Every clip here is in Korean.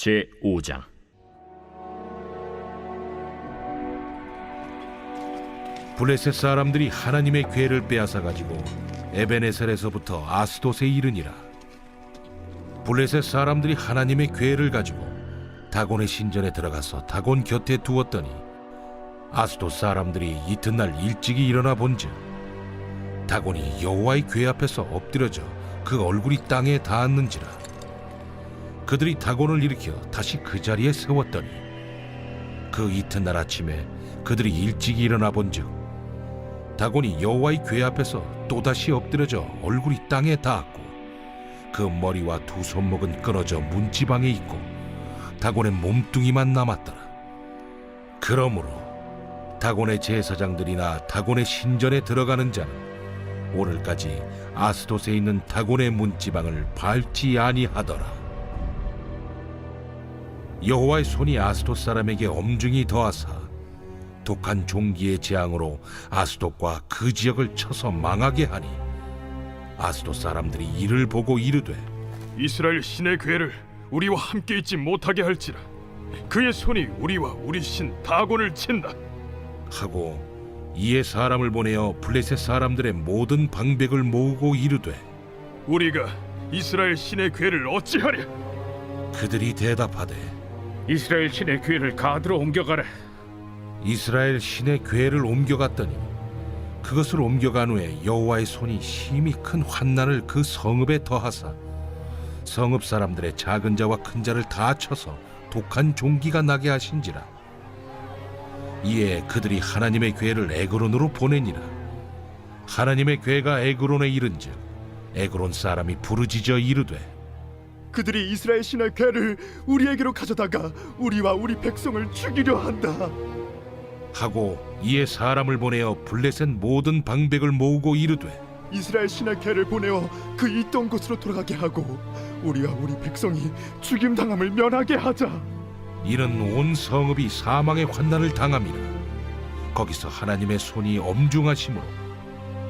제5장. 블레셋 사람들이 하나님의 궤를 빼앗아 가지고 에베네셀에서부터 아스돗에 이르니라. 블레셋 사람들이 하나님의 궤를 가지고 다곤의 신전에 들어가서 다곤 곁에 두었더니 아스돗 사람들이 이튿날 일찍이 일어나 본즉 다곤이 여호와의 궤 앞에서 엎드려져 그 얼굴이 땅에 닿았는지라. 그들이 다곤을 일으켜 다시 그 자리에 세웠더니 그 이튿날 아침에 그들이 일찍이 일어나 본즉 다곤이 여호와의 궤 앞에서 또다시 엎드려져 얼굴이 땅에 닿았고 그 머리와 두 손목은 끊어져 문지방에 있고 다곤의 몸뚱이만 남았더라. 그러므로 다곤의 제사장들이나 다곤의 신전에 들어가는 자는 오늘까지 아스돗에 있는 다곤의 문지방을 밟지 아니하더라. 여호와의 손이 아스돗 사람에게 엄중히 더하사 독한 종기의 재앙으로 아스돗과 그 지역을 쳐서 망하게 하니 아스돗 사람들이 이를 보고 이르되 이스라엘 신의 궤를 우리와 함께 있지 못하게 할지라. 그의 손이 우리와 우리 신 다곤을 친다 하고 이에 사람을 보내어 블레셋 사람들의 모든 방백을 모으고 이르되 우리가 이스라엘 신의 궤를 어찌하랴? 그들이 대답하되 이스라엘 신의 궤를 가드로 옮겨가라. 이스라엘 신의 궤를 옮겨갔더니 그것을 옮겨간 후에 여호와의 손이 심히 큰 환난을 그 성읍에 더하사 성읍 사람들의 작은 자와 큰 자를 다 쳐서 독한 종기가 나게 하신지라. 이에 그들이 하나님의 궤를 에그론으로 보내니라. 하나님의 궤가 에그론에 이른즉 에그론 사람이 부르짖어 이르되 그들이 이스라엘 신의 궤를 우리에게로 가져다가 우리와 우리 백성을 죽이려 한다 하고 이에 사람을 보내어 블레셋 모든 방백을 모으고 이르되 이스라엘 신의 궤를 보내어 그 있던 곳으로 돌아가게 하고 우리와 우리 백성이 죽임당함을 면하게 하자. 이는 온 성읍이 사망의 환난을 당함이라. 거기서 하나님의 손이 엄중하심으로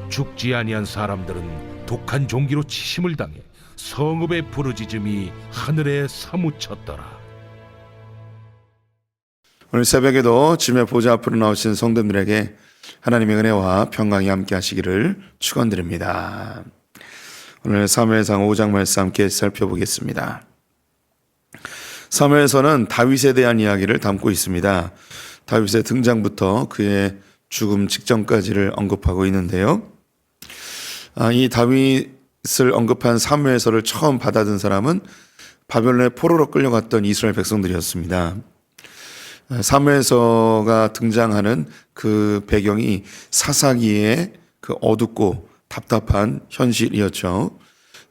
죽지 아니한 사람들은 독한 종기로 치심을 당해 성읍의 부르짖음이 하늘에 사무쳤더라. 오늘 새벽에도 주님의 보좌 앞으로 나오신 성도들에게 하나님의 은혜와 평강이 함께 하시기를 축원드립니다. 오늘 사무엘상 5장 말씀 함께 살펴보겠습니다. 사무엘서는 다윗에 대한 이야기를 담고 있습니다. 다윗의 등장부터 그의 죽음 직전까지를 언급하고 있는데요. 이 다윗을 언급한 사무엘서를 처음 받아든 사람은 바벨론의 포로로 끌려갔던 이스라엘 백성들이었습니다. 사무엘서가 등장하는 그 배경이 사사기의 그 어둡고 답답한 현실이었죠.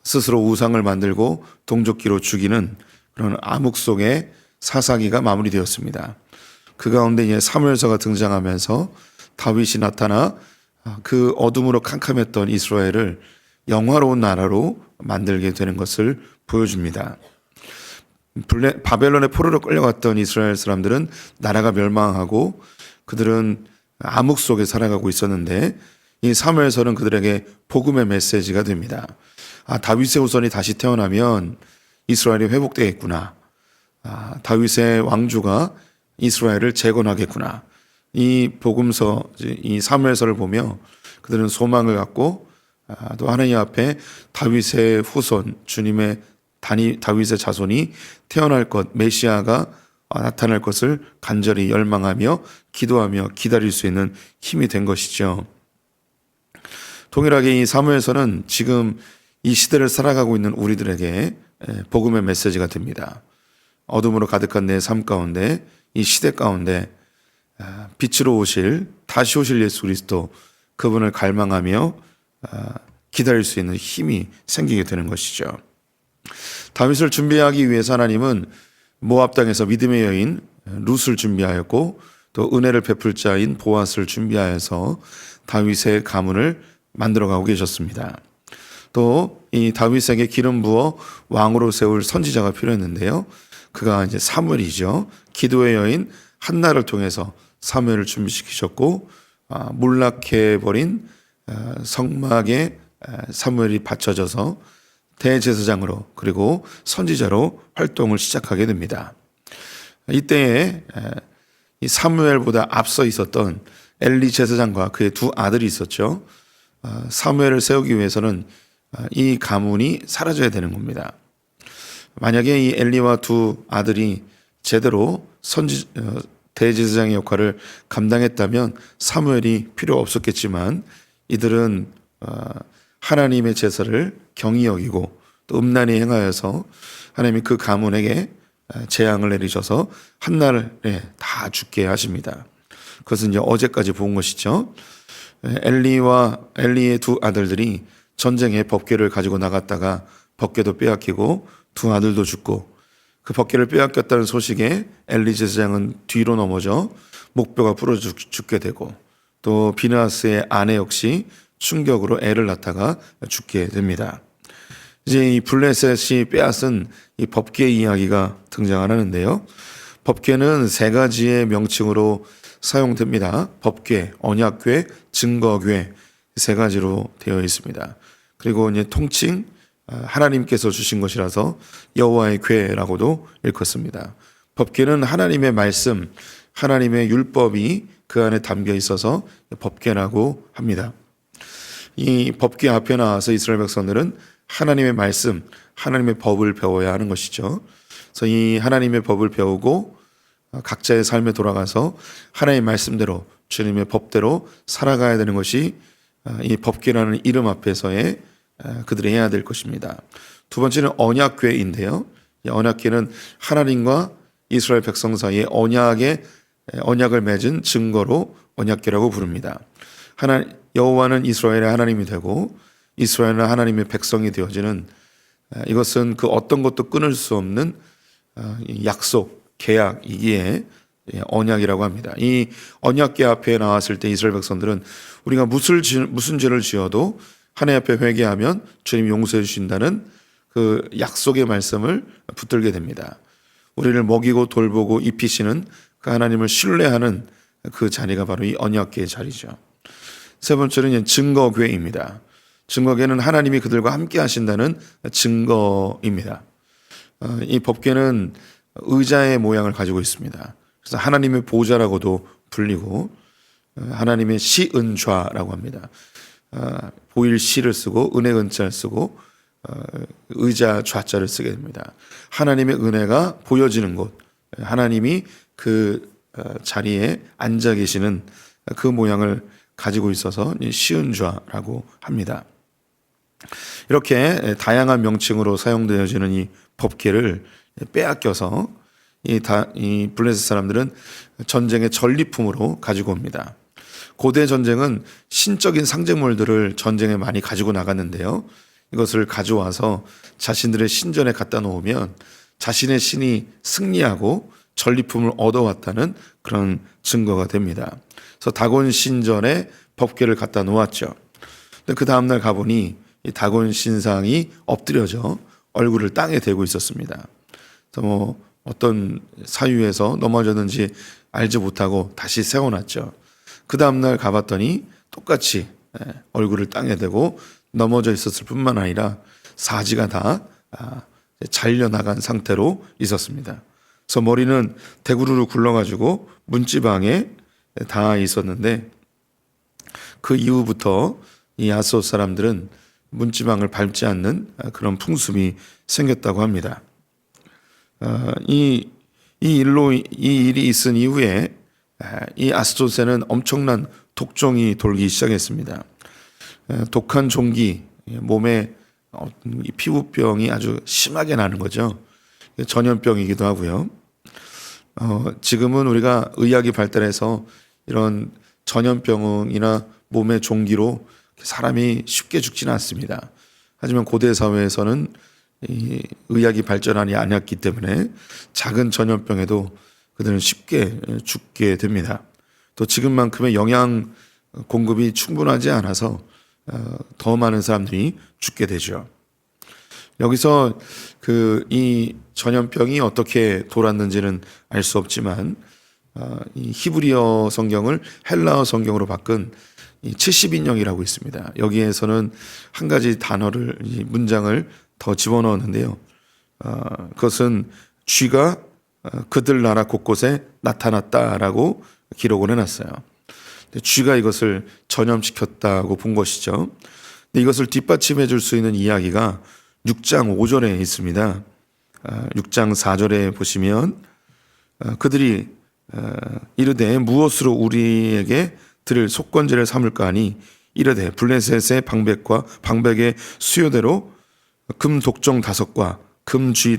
스스로 우상을 만들고 동족기로 죽이는 그런 암흑 속에 사사기가 마무리되었습니다. 그 가운데 이제 사무엘서가 등장하면서 다윗이 나타나 그 어둠으로 캄캄했던 이스라엘을 영화로운 나라로 만들게 되는 것을 보여줍니다. 바벨론의 포로로 끌려갔던 이스라엘 사람들은 나라가 멸망하고 그들은 암흑 속에 살아가고 있었는데 이 사무엘서는 그들에게 복음의 메시지가 됩니다. 다윗의 후손이 다시 태어나면 이스라엘이 회복되겠구나. 다윗의 왕조가 이스라엘을 재건하겠구나. 이 복음서, 이 사무엘서를 보며 그들은 소망을 갖고 또 하나님 앞에 다윗의 후손, 주님의 다윗의 자손이 태어날 것, 메시아가 나타날 것을 간절히 열망하며 기도하며 기다릴 수 있는 힘이 된 것이죠. 동일하게 이 사무엘서는 지금 이 시대를 살아가고 있는 우리들에게 복음의 메시지가 됩니다. 어둠으로 가득한 내 삶 가운데, 이 시대 가운데 빛으로 오실, 다시 오실 예수 그리스도, 그분을 갈망하며 기다릴 수 있는 힘이 생기게 되는 것이죠. 다윗을 준비하기 위해서 하나님은 모압 땅에서 믿음의 여인 룻을 준비하였고 또 은혜를 베풀 자인 보아스를 준비하여서 다윗의 가문을 만들어가고 계셨습니다. 또 이 다윗에게 기름 부어 왕으로 세울 선지자가 필요했는데요. 그가 이제 사무엘이죠. 기도의 여인 한나를 통해서 사무엘을 준비시키셨고 몰락해버린 성막에 사무엘이 받쳐져서 대제사장으로 그리고 선지자로 활동을 시작하게 됩니다. 이때에 이 사무엘보다 앞서 있었던 엘리 제사장과 그의 두 아들이 있었죠. 사무엘을 세우기 위해서는 이 가문이 사라져야 되는 겁니다. 만약에 이 엘리와 두 아들이 제대로 대제사장의 역할을 감당했다면 사무엘이 필요 없었겠지만 이들은 하나님의 제사를 경히 여기고 또 음란히 행하여서 하나님이 그 가문에게 재앙을 내리셔서 한날에 다 죽게 하십니다. 그것은 이제 어제까지 본 것이죠. 엘리의 두 아들들이 전쟁에 법궤를 가지고 나갔다가 법궤도 빼앗기고 두 아들도 죽고 그 법궤를 빼앗겼다는 소식에 엘리 제사장은 뒤로 넘어져 목뼈가 부러져 죽게 되고 또 비느하스의 아내 역시 충격으로 애를 낳다가 죽게 됩니다. 이제 이 블레셋이 빼앗은 이 법궤 이야기가 등장하는데요. 법궤는 세 가지의 명칭으로 사용됩니다. 법궤, 언약궤, 증거궤 세 가지로 되어 있습니다. 그리고 이제 통칭 하나님께서 주신 것이라서 여호와의 궤라고도 일컫습니다. 법궤는 하나님의 말씀, 하나님의 율법이 그 안에 담겨 있어서 법궤라고 합니다. 이 법궤 앞에 나와서 이스라엘 백성들은 하나님의 말씀, 하나님의 법을 배워야 하는 것이죠. 그래서 이 하나님의 법을 배우고 각자의 삶에 돌아가서 하나님의 말씀대로 주님의 법대로 살아가야 되는 것이 이 법궤라는 이름 앞에서의 그들이 해야 될 것입니다. 두 번째는 언약궤인데요. 이 언약궤는 하나님과 이스라엘 백성 사이에 언약을 맺은 증거로 언약궤라고 부릅니다. 여호와는 이스라엘의 하나님이 되고 이스라엘은 하나님의 백성이 되어지는 이것은 그 어떤 것도 끊을 수 없는 약속, 계약, 이게 언약이라고 합니다. 이 언약궤 앞에 나왔을 때 이스라엘 백성들은 우리가 무슨 죄를 지어도 하나님 앞에 회개하면 주님 용서해 주신다는 그 약속의 말씀을 붙들게 됩니다. 우리를 먹이고 돌보고 입히시는 그 하나님을 신뢰하는 그 자리가 바로 이 언약궤의 자리죠. 세 번째는 증거궤입니다. 증거궤는 하나님이 그들과 함께 하신다는 증거입니다. 이 법궤는 의자의 모양을 가지고 있습니다. 그래서 하나님의 보좌라고도 불리고 하나님의 시은좌라고 합니다. 보일 시를 쓰고 은혜 은자를 쓰고 의자 좌자를 쓰게 됩니다. 하나님의 은혜가 보여지는 곳, 하나님이 그 자리에 앉아 계시는 그 모양을 가지고 있어서 시은좌라고 합니다. 이렇게 다양한 명칭으로 사용되어지는 이 법궤를 빼앗겨서 이 블레셋 사람들은 전쟁의 전리품으로 가지고 옵니다. 고대 전쟁은 신적인 상징물들을 전쟁에 많이 가지고 나갔는데요. 이것을 가져와서 자신들의 신전에 갖다 놓으면 자신의 신이 승리하고 전리품을 얻어왔다는 그런 증거가 됩니다. 그래서 다곤 신전에 법궤를 갖다 놓았죠. 근데 그 다음날 가보니 이 다곤 신상이 엎드려져 얼굴을 땅에 대고 있었습니다. 그래서 어떤 사유에서 넘어졌는지 알지 못하고 다시 세워놨죠. 그 다음날 가봤더니 똑같이 얼굴을 땅에 대고 넘어져 있었을 뿐만 아니라 사지가 다 잘려나간 상태로 있었습니다. 그래서 머리는 대구르르 굴러가지고 문지방에 닿아 있었는데 그 이후부터 이 아스돗 사람들은 문지방을 밟지 않는 그런 풍습이 생겼다고 합니다. 이 일이 있은 이후에 이 아스돗에는 엄청난 독종이 돌기 시작했습니다. 독한 종기, 몸에 피부병이 아주 심하게 나는 거죠. 전염병이기도 하고요. 지금은 우리가 의학이 발달해서 이런 전염병이나 몸의 종기로 사람이 쉽게 죽지는 않습니다. 하지만 고대 사회에서는 이 의학이 발전하지 않았기 때문에 작은 전염병에도 그들은 쉽게 죽게 됩니다. 또 지금만큼의 영양 공급이 충분하지 않아서 더 많은 사람들이 죽게 되죠. 여기서 이 전염병이 어떻게 돌았는지는 알 수 없지만 이 히브리어 성경을 헬라어 성경으로 바꾼 이 70인령이라고 있습니다. 여기에서는 한 가지 단어를, 이 문장을 더 집어넣었는데요. 그것은 쥐가 그들 나라 곳곳에 나타났다라고 기록을 해놨어요. 쥐가 이것을 전염시켰다고 본 것이죠. 근데 이것을 뒷받침해 줄 수 있는 이야기가 6장 5절에 있습니다. 6장 4절에 보시면 그들이 이르되 무엇으로 우리에게 드릴 속건제를 삼을까 하니 이르되 블레셋의 방백과 방백의 수요대로 금 독종 5과 금쥐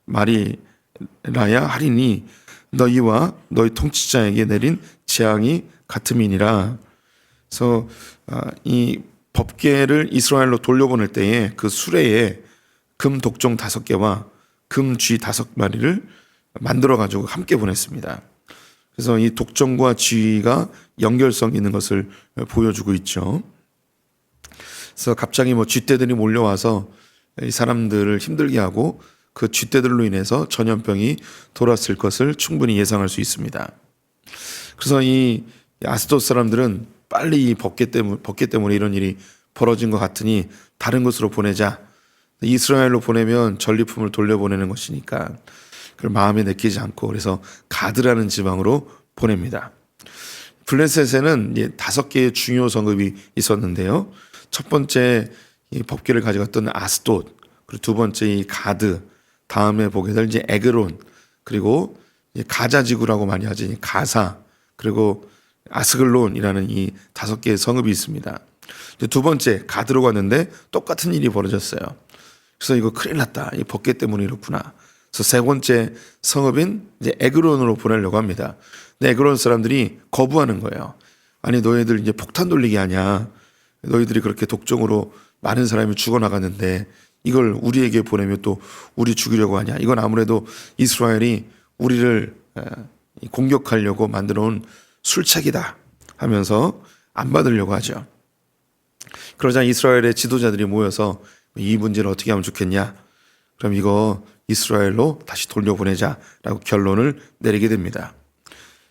5마리라야 하리니 너희와 너희 통치자에게 내린 재앙이 같음이니라. 그래서 이 법궤를 이스라엘로 돌려보낼 때에 그 수레에 금 독종 5개와 금쥐 5마리를 만들어 가지고 함께 보냈습니다. 그래서 이 독종과 쥐가 연결성 있는 것을 보여주고 있죠. 그래서 갑자기 뭐 쥐떼들이 몰려와서 이 사람들을 힘들게 하고 그 쥐떼들로 인해서 전염병이 돌았을 것을 충분히 예상할 수 있습니다. 그래서 이 아스돗 사람들은 빨리 이 법궤 때문에 이런 일이 벌어진 것 같으니 다른 곳으로 보내자. 이스라엘로 보내면 전리품을 돌려보내는 것이니까 그걸 마음에 내키지 않고 그래서 가드라는 지방으로 보냅니다. 블레셋에는 5개의 중요 성읍이 있었는데요. 첫 번째 이 법궤를 가져갔던 아스돗, 그리고 두 번째 이 가드, 다음에 보게 될 이제 에그론, 그리고 가자 지구라고 많이 하지 가사, 그리고 아스글론이라는 이 5개의 성읍이 있습니다. 두 번째 가드로 갔는데 똑같은 일이 벌어졌어요. 그래서 이거 큰일 났다. 이 법궤 때문에 이렇구나. 그래서 세 번째 성읍인 이제 에그론으로 보내려고 합니다. 근데 에그론 사람들이 거부하는 거예요. 아니 너희들 이제 폭탄 돌리기 하냐? 너희들이 그렇게 독종으로 많은 사람이 죽어나갔는데 이걸 우리에게 보내면 또 우리 죽이려고 하냐? 이건 아무래도 이스라엘이 우리를 공격하려고 만들어 온 술책이다 하면서 안 받으려고 하죠. 그러자 이스라엘의 지도자들이 모여서 이 문제를 어떻게 하면 좋겠냐? 그럼 이거 이스라엘로 다시 돌려보내자라고 결론을 내리게 됩니다.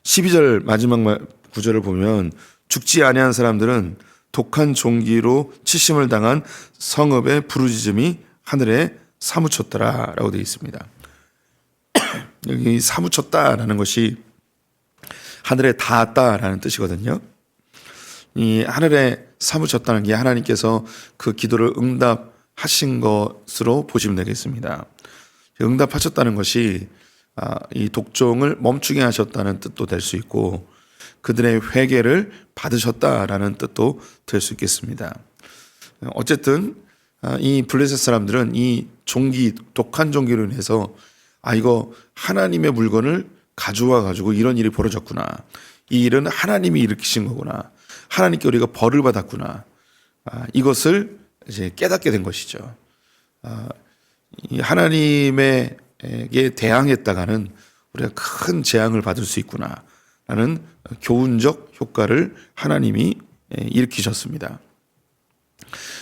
12절 마지막 구절을 보면 죽지 아니한 사람들은 독한 종기로 치심을 당한 성읍의 부르짖음이 하늘에 사무쳤더라라고 되어 있습니다. 여기 사무쳤다라는 것이 하늘에 닿았다라는 뜻이거든요. 이 하늘에 사무쳤다는 게 하나님께서 그 기도를 응답하신 것으로 보시면 되겠습니다. 응답하셨다는 것이 이 독종을 멈추게 하셨다는 뜻도 될 수 있고 그들의 회개를 받으셨다라는 뜻도 될 수 있겠습니다. 어쨌든 이 블레셋 사람들은 이 종기, 독한 종기로 인해서 이거 하나님의 물건을 가져와 가지고 이런 일이 벌어졌구나. 이 일은 하나님이 일으키신 거구나. 하나님께 우리가 벌을 받았구나. 이것을 이제 깨닫게 된 것이죠. 이 하나님에게 대항했다가는 우리가 큰 재앙을 받을 수 있구나라는 교훈적 효과를 하나님이 일으키셨습니다.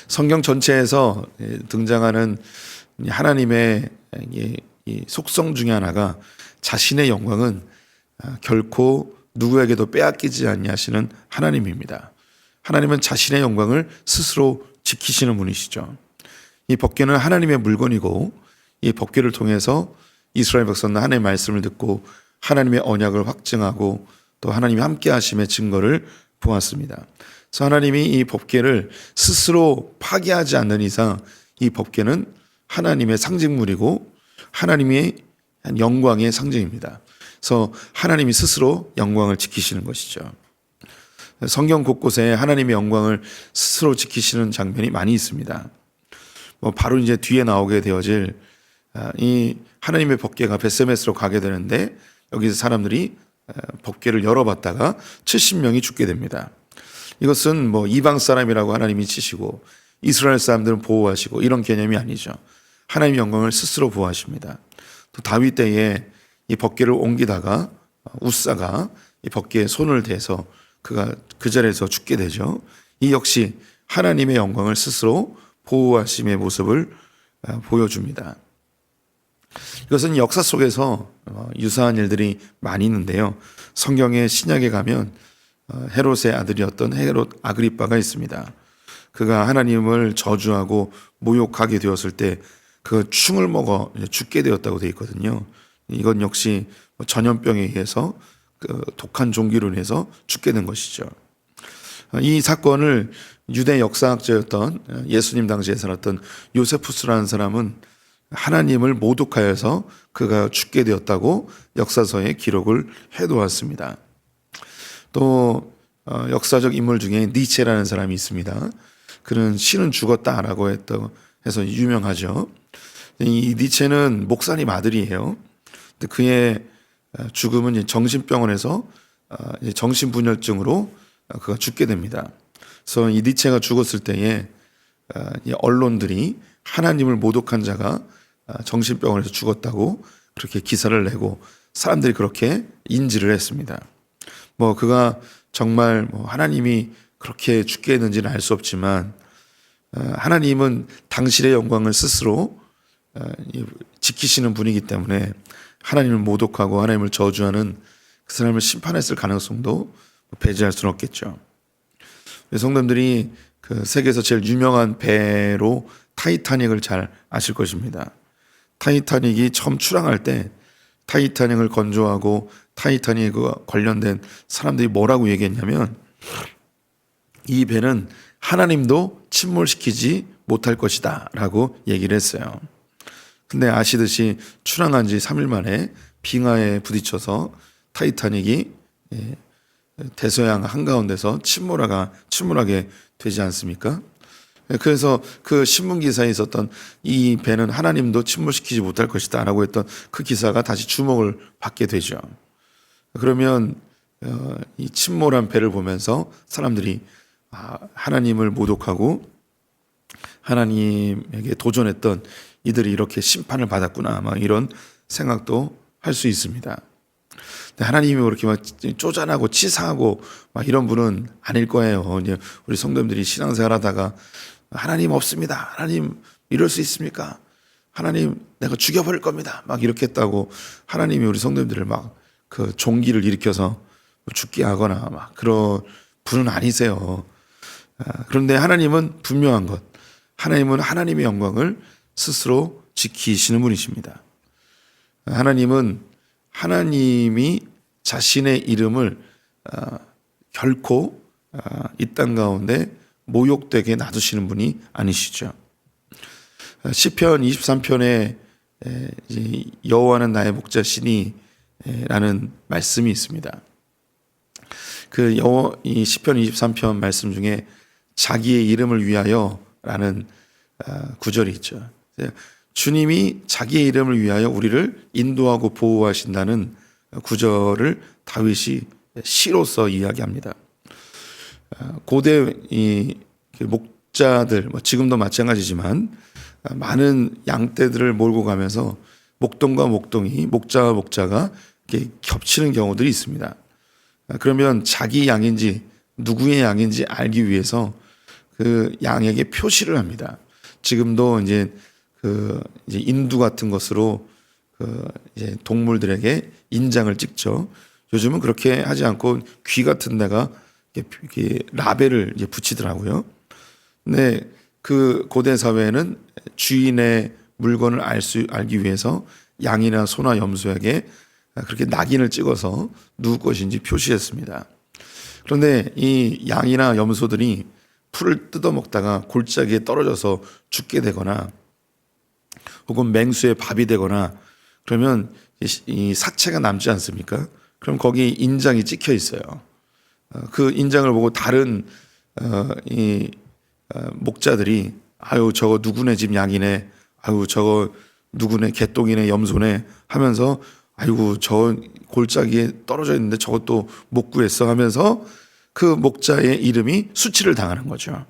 성경 전체에서 등장하는 하나님의 이 속성 중에 하나가 자신의 영광은 결코 누구에게도 빼앗기지 아니하시는 하나님입니다. 하나님은 자신의 영광을 스스로 지키시는 분이시죠. 이 법궤는 하나님의 물건이고 이 법궤를 통해서 이스라엘 백성은 하나님의 말씀을 듣고 하나님의 언약을 확증하고 또 하나님이 함께 하심의 증거를 보았습니다. 그래서 하나님이 이 법궤를 스스로 파괴하지 않는 이상 이 법궤는 하나님의 상징물이고 하나님의 영광의 상징입니다. 그래서 하나님이 스스로 영광을 지키시는 것이죠. 성경 곳곳에 하나님의 영광을 스스로 지키시는 장면이 많이 있습니다. 바로 이제 뒤에 나오게 되어질 이 하나님의 법궤가 벳세메스로 가게 되는데 여기서 사람들이 법궤를 열어봤다가 70명이 죽게 됩니다. 이것은 이방 사람이라고 하나님이 치시고 이스라엘 사람들은 보호하시고 이런 개념이 아니죠. 하나님의 영광을 스스로 보호하십니다. 또 다윗 때에 이 법궤를 옮기다가 우사가 이 법궤에 손을 대서 그가 그 자리에서 죽게 되죠. 이 역시 하나님의 영광을 스스로 보호하심의 모습을 보여줍니다. 이것은 역사 속에서 유사한 일들이 많이 있는데요. 성경의 신약에 가면 헤롯의 아들이었던 헤롯 아그리빠가 있습니다. 그가 하나님을 저주하고 모욕하게 되었을 때 그 충을 먹어 죽게 되었다고 되어 있거든요. 이건 역시 전염병에 의해서 그 독한 종기로 인해서 죽게 된 것이죠. 이 사건을 유대 역사학자였던 예수님 당시에 살았던 요세푸스라는 사람은 하나님을 모독하여서 그가 죽게 되었다고 역사서에 기록을 해놓았습니다. 또 역사적 인물 중에 니체라는 사람이 있습니다. 그는 신은 죽었다라고 해서 유명하죠. 이 니체는 목사님 아들이에요. 근데 그의 죽음은 정신병원에서 정신분열증으로 그가 죽게 됩니다. 그래서 이 니체가 죽었을 때에 언론들이 하나님을 모독한 자가 정신병원에서 죽었다고 그렇게 기사를 내고 사람들이 그렇게 인지를 했습니다. 그가 정말 하나님이 그렇게 죽게 했는지는 알 수 없지만 하나님은 당신의 영광을 스스로 지키시는 분이기 때문에 하나님을 모독하고 하나님을 저주하는 그 사람을 심판했을 가능성도 배제할 수는 없겠죠. 성도님들이 그 세계에서 제일 유명한 배로 타이타닉을 잘 아실 것입니다. 타이타닉이 처음 출항할 때 타이타닉을 건조하고 타이타닉과 관련된 사람들이 뭐라고 얘기했냐면 이 배는 하나님도 침몰시키지 못할 것이다 라고 얘기를 했어요. 근데 아시듯이 출항한 지 3일 만에 빙하에 부딪혀서 타이타닉이 대서양 한가운데서 침몰하게 되지 않습니까? 그래서 그 신문 기사에 있었던 이 배는 하나님도 침몰시키지 못할 것이다 라고 했던 그 기사가 다시 주목을 받게 되죠. 그러면 이 침몰한 배를 보면서 사람들이 하나님을 모독하고 하나님에게 도전했던 이들이 이렇게 심판을 받았구나 이런 생각도 할 수 있습니다. 하나님이 그렇게 막 쪼잔하고 치사하고 막 이런 분은 아닐 거예요. 우리 성도님들이 신앙생활하다가 하나님 없습니다. 하나님 이럴 수 있습니까? 하나님 내가 죽여버릴 겁니다. 막 이렇게 했다고 하나님이 우리 성도님들을 막 그 종기를 일으켜서 죽게 하거나 막 그런 분은 아니세요. 그런데 하나님은 분명한 것. 하나님은 하나님의 영광을 스스로 지키시는 분이십니다. 하나님은 하나님이 자신의 이름을 결코 이 땅 가운데 모욕되게 놔두시는 분이 아니시죠. 시편 23편에 여호와는 나의 목자시니 라는 말씀이 있습니다. 이 시편 23편 말씀 중에 자기의 이름을 위하여 라는 구절이 있죠. 주님이 자기의 이름을 위하여 우리를 인도하고 보호하신다는 구절을 다윗이 시로서 이야기합니다. 고대 이 목자들, 지금도 마찬가지지만 많은 양떼들을 몰고 가면서 목동과 목동이 목자와 목자가 이렇게 겹치는 경우들이 있습니다. 그러면 자기 양인지 누구의 양인지 알기 위해서 그 양에게 표시를 합니다. 지금도 이제 인두 같은 것으로 이제 동물들에게 인장을 찍죠. 요즘은 그렇게 하지 않고 귀 같은 데가 이렇게 라벨을 이제 붙이더라고요. 근데 그 고대 사회에는 주인의 물건을 알기 위해서 양이나 소나 염소에게 그렇게 낙인을 찍어서 누구 것인지 표시했습니다. 그런데 이 양이나 염소들이 풀을 뜯어먹다가 골짜기에 떨어져서 죽게 되거나 혹은 맹수의 밥이 되거나 그러면 이 사체가 남지 않습니까? 그럼 거기 인장이 찍혀 있어요. 그 인장을 보고 다른 목자들이 아유 저거 누구네 집 양이네, 아유 저거 누구네 개똥이네 염소네 하면서 아이고 저 골짜기에 떨어져 있는데 저것도 못 구했어 하면서 그 목자의 이름이 수치를 당하는 거죠.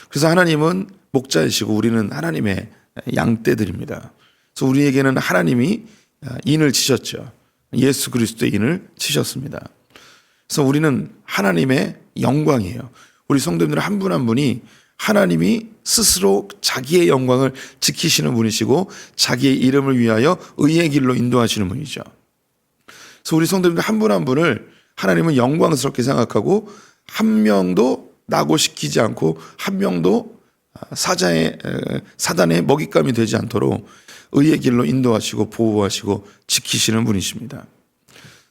그래서 하나님은 목자이시고 우리는 하나님의 양떼들입니다. 그래서 우리에게는 하나님이 인을 치셨죠. 예수 그리스도의 인을 치셨습니다. 그래서 우리는 하나님의 영광이에요. 우리 성도님들 한 분 한 분이 하나님이 스스로 자기의 영광을 지키시는 분이시고 자기의 이름을 위하여 의의 길로 인도하시는 분이죠. 그래서 우리 성도님들 한 분 한 분을 하나님은 영광스럽게 생각하고 한 명도 낙오시키지 않고 한 명도 사단의 먹잇감이 되지 않도록 의의 길로 인도하시고 보호하시고 지키시는 분이십니다.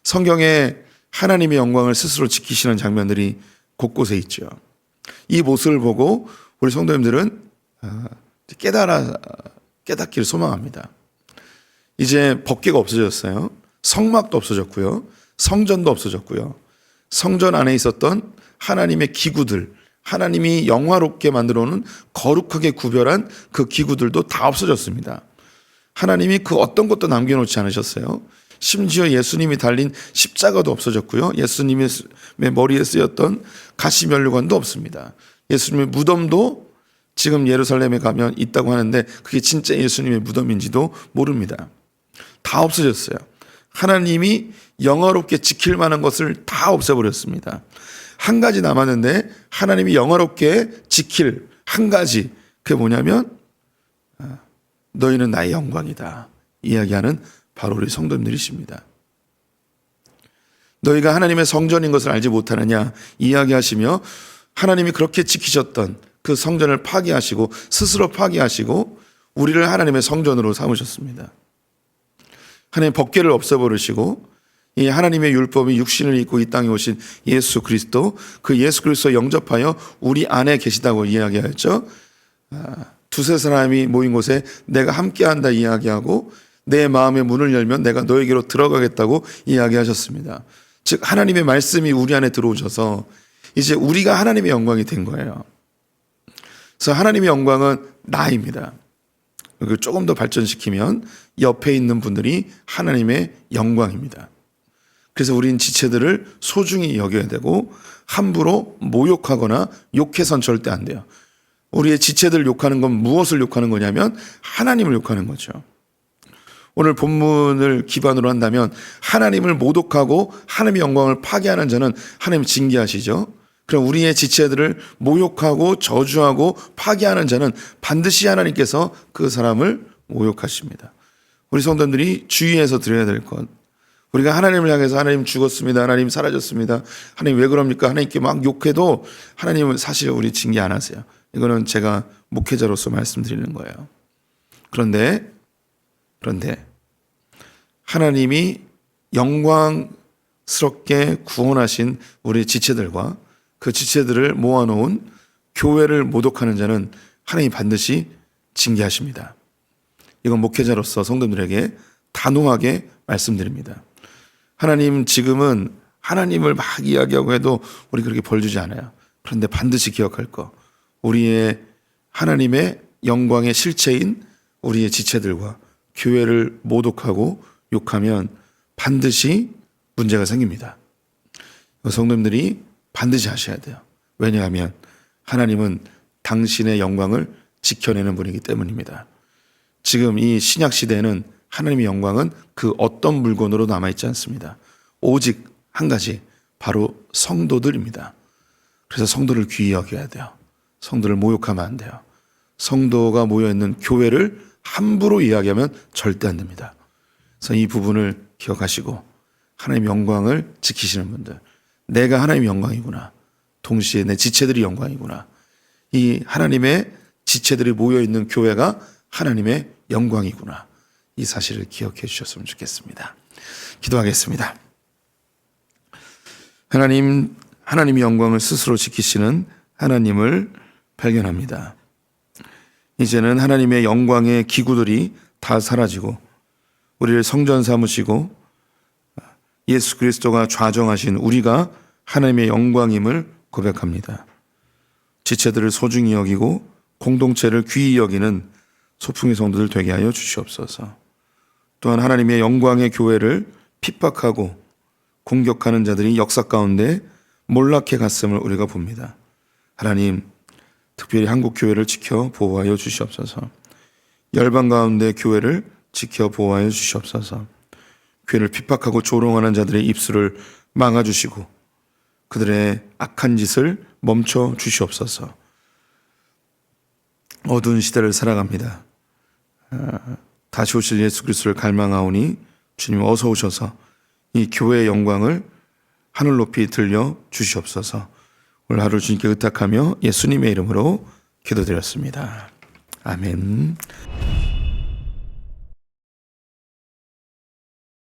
성경에 하나님의 영광을 스스로 지키시는 장면들이 곳곳에 있죠. 이 모습을 보고 우리 성도님들은 깨닫기를 소망합니다. 이제 법궤가 없어졌어요. 성막도 없어졌고요. 성전도 없어졌고요. 성전 안에 있었던 하나님의 기구들, 하나님이 영화롭게 만들어 놓은 거룩하게 구별한 그 기구들도 다 없어졌습니다. 하나님이 그 어떤 것도 남겨놓지 않으셨어요. 심지어 예수님이 달린 십자가도 없어졌고요. 예수님의 머리에 쓰였던 가시면류관도 없습니다. 예수님의 무덤도 지금 예루살렘에 가면 있다고 하는데 그게 진짜 예수님의 무덤인지도 모릅니다. 다 없어졌어요. 하나님이 영화롭게 지킬 만한 것을 다 없애버렸습니다. 한 가지 남았는데 하나님이 영화롭게 지킬 한 가지, 그게 뭐냐면 너희는 나의 영광이다 이야기하는 바로 우리 성도님들이십니다. 너희가 하나님의 성전인 것을 알지 못하느냐 이야기하시며 하나님이 그렇게 지키셨던 그 성전을 파기하시고 스스로 파기하시고 우리를 하나님의 성전으로 삼으셨습니다. 하나님 법궤를 없애버리시고 이 하나님의 율법이 육신을 입고 이 땅에 오신 예수 그리스도, 그 예수 그리스도 영접하여 우리 안에 계시다고 이야기하였죠. 두세 사람이 모인 곳에 내가 함께한다 이야기하고 내 마음의 문을 열면 내가 너에게로 들어가겠다고 이야기하셨습니다. 즉 하나님의 말씀이 우리 안에 들어오셔서 이제 우리가 하나님의 영광이 된 거예요. 그래서 하나님의 영광은 나입니다. 조금 더 발전시키면 옆에 있는 분들이 하나님의 영광입니다. 그래서 우린 지체들을 소중히 여겨야 되고 함부로 모욕하거나 욕해선 절대 안 돼요. 우리의 지체들 욕하는 건 무엇을 욕하는 거냐면 하나님을 욕하는 거죠. 오늘 본문을 기반으로 한다면 하나님을 모독하고 하나님의 영광을 파괴하는 자는 하나님 징계하시죠. 그럼 우리의 지체들을 모욕하고 저주하고 파괴하는 자는 반드시 하나님께서 그 사람을 모욕하십니다. 우리 성도들이 주의해서 드려야 될 것, 우리가 하나님을 향해서 하나님 죽었습니다, 하나님 사라졌습니다, 하나님 왜 그럽니까, 하나님께 막 욕해도 하나님은 사실 우리 징계 안 하세요. 이거는 제가 목회자로서 말씀드리는 거예요. 그런데 하나님이 영광스럽게 구원하신 우리 지체들과 그 지체들을 모아놓은 교회를 모독하는 자는 하나님이 반드시 징계하십니다. 이건 목회자로서 성도들에게 단호하게 말씀드립니다. 하나님 지금은 하나님을 막 이야기하고 해도 우리 그렇게 벌 주지 않아요. 그런데 반드시 기억할 거, 우리의 하나님의 영광의 실체인 우리의 지체들과 교회를 모독하고 욕하면 반드시 문제가 생깁니다. 성도님들이 반드시 하셔야 돼요. 왜냐하면 하나님은 당신의 영광을 지켜내는 분이기 때문입니다. 지금 이 신약 시대에는 하나님의 영광은 그 어떤 물건으로 남아있지 않습니다. 오직 한 가지, 바로 성도들입니다. 그래서 성도를 귀히 여겨야 돼요. 성도를 모욕하면 안 돼요. 성도가 모여있는 교회를 함부로 이야기하면 절대 안 됩니다. 그래서 이 부분을 기억하시고 하나님의 영광을 지키시는 분들, 내가 하나님의 영광이구나, 동시에 내 지체들이 영광이구나, 이 하나님의 지체들이 모여있는 교회가 하나님의 영광이구나, 이 사실을 기억해 주셨으면 좋겠습니다. 기도하겠습니다. 하나님의 영광을 스스로 지키시는 하나님을 발견합니다. 이제는 하나님의 영광의 기구들이 다 사라지고 우리를 성전 삼으시고 예수 그리스도가 좌정하신 우리가 하나님의 영광임을 고백합니다. 지체들을 소중히 여기고 공동체를 귀히 여기는 소풍의 성도들 되게 하여 주시옵소서. 또한 하나님의 영광의 교회를 핍박하고 공격하는 자들이 역사 가운데 몰락해 갔음을 우리가 봅니다. 하나님, 특별히 한국 교회를 지켜 보호하여 주시옵소서. 열방 가운데 교회를 지켜 보호하여 주시옵소서. 교회를 핍박하고 조롱하는 자들의 입술을 막아주시고 그들의 악한 짓을 멈춰 주시옵소서. 어두운 시대를 살아갑니다. 다시 오실 예수 그리스도를 갈망하오니 주님 어서 오셔서 이 교회의 영광을 하늘 높이 들려 주시옵소서. 오늘 하루 주님께 의탁하며 예수님의 이름으로 기도드렸습니다. 아멘.